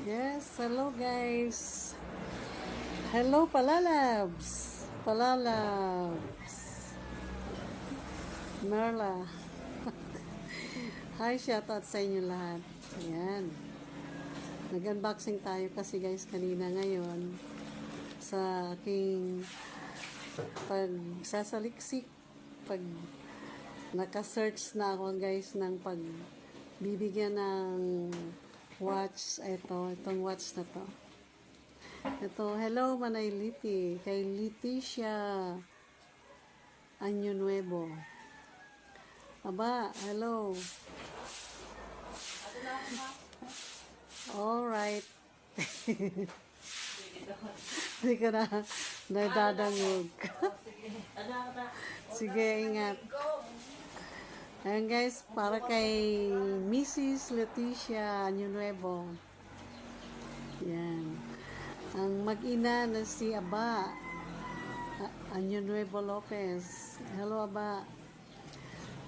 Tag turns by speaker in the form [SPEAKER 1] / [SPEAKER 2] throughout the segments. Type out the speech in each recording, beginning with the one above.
[SPEAKER 1] Yes, hello guys. Hello Palalabs. Palalabs. Merla. Hi, shoutout sa inyo lahat. Ayan. Nag-unboxing tayo kasi guys kanina ngayon sa aking pagsasaliksik. Pag naka-search na ako guys ng pagbibigyan ng watch. Itong watch na to. Ito, hello Manay Liti, kay Leticia Año Nuevo. Aba, hello. Alright. Hindi ka na nadadangog. Sige, ingat. Ayan guys, para kay Mrs. Leticia Año Nuevo. Yan. Ang mag-ina na si Aba Año Nuevo Lopez. Hello Aba.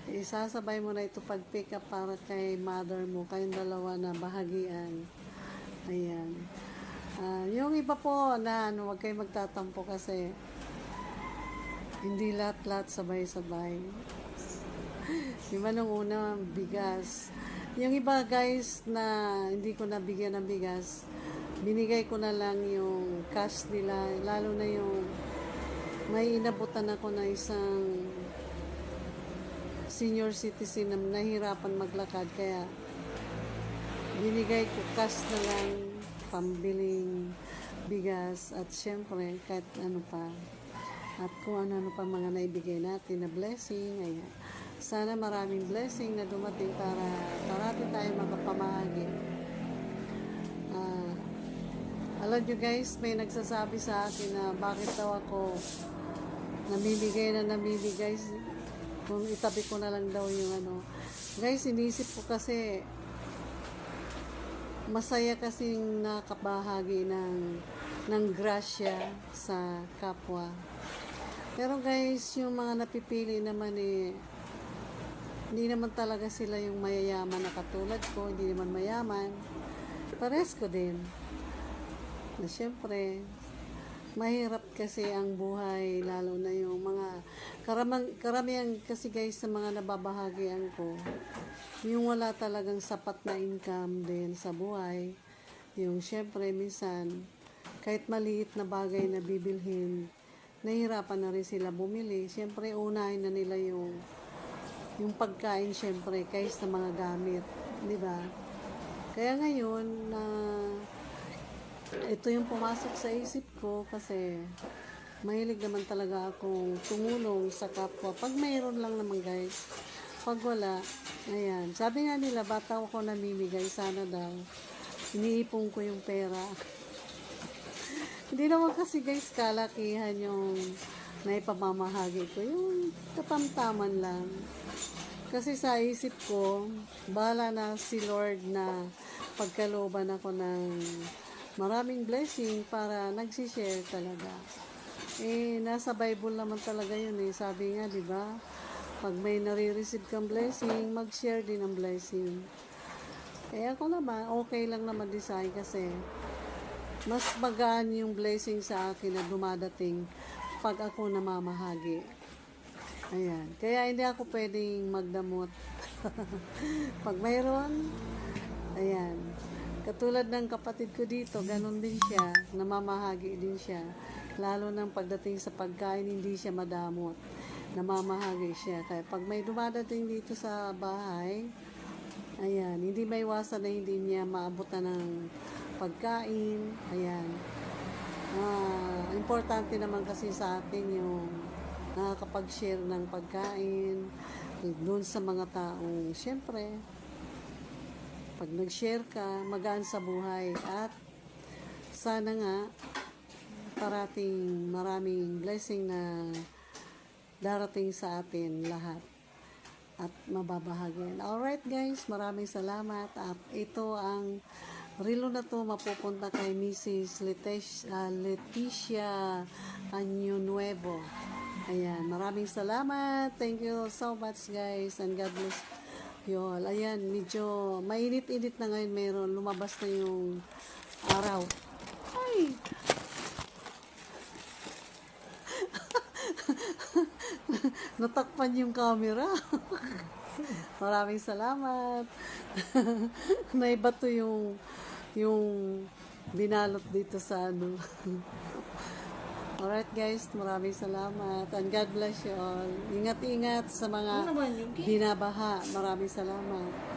[SPEAKER 1] Isasabay mo na ito pag-pick up para kay mother mo, kayong dalawa na bahagian. Ayan. Yung iba po na huwag kayo magtatampo kasi hindi lahat-lahat sabay-sabay. Diba nung una bigas. Yung iba guys na hindi ko nabigyan ng bigas, binigay ko na lang yung cash nila, lalo na yung may inabutan ako na isang senior citizen na nahirapan maglakad, kaya binigay ko cash na lang pambiling bigas at syempre kahit ano pa at kung ano pa mga naibigay natin na blessing. Ayan. Sana maraming blessing na dumating para parati tayo makapamahagi. Alam nyo guys, may nagsasabi sa akin na bakit daw ako namimigay kung itabi ko na lang daw yung ano. Guys, inisip ko kasi masaya kasing nakabahagi ng grasya sa kapwa. Pero guys, yung mga napipili naman hindi naman talaga sila yung mayayaman na katulad ko, hindi naman mayaman. Pares ko din. Na syempre, mahirap kasi ang buhay, lalo na yung mga karamihan kasi guys sa mga nababahagian ko, yung wala talagang sapat na income din sa buhay. Yung syempre minsan kahit maliit na bagay na bibilhin, nahihirapan na rin sila bumili. Syempre unahin na nila yung pagkain syempre kaysa mga gamit, di ba? Kaya ngayon na ito yung pumasok sa isip ko kasi mahilig naman talaga akong tumulong sa kapwa. Pag mayroon lang naman guys, pag wala, ayan. Sabi nga nila, bata ako namimigay, sana daw iniipon ko yung pera. Hindi naman kasi guys kalakihan yung naipamamahagi ko, yung katamtaman lang. Kasi sa isip ko, bahala na si Lord na pagkalooban ako ng maraming blessing para nagsishare talaga. Nasa Bible naman talaga yun Sabi nga, di ba? Pag may nare-receive kang blessing, mag-share din ng blessing. Kaya ako naman, okay lang naman din sa akin kasi mas magaan yung blessing sa akin na dumadating pag ako namamahagi. Ayan. Kaya hindi ako pwedeng magdamot. Pag mayroon, ayan. Katulad ng kapatid ko dito, ganun din siya, namamahagi din siya. Lalo nang pagdating sa pagkain, hindi siya madamot. Namamahagi siya. Kaya pag may dumadating dito sa bahay, ayan, hindi may iwasan na hindi niya maabutan ng pagkain. Ayan. Importante naman kasi sa atin yung nakakapag-share ng pagkain doon sa mga taong, syempre, pag nag-share ka, magaan sa buhay at sana nga parating maraming blessing na darating sa atin lahat at mababahagi. Alright guys, maraming salamat at ito ang relo na to mapupunta kay Mrs. Leticia Año Nuevo. Ayan, maraming salamat. Thank you so much guys and God bless Yun, ayan, medyo mainit-init na ngayon meron. Lumabas na yung araw. Ay! Natakpan yung camera. Maraming salamat. Naibato yung binalot dito sa ano. Alright guys, maraming salamat. And God bless you all. Ingat-ingat sa mga binabaha. Maraming salamat.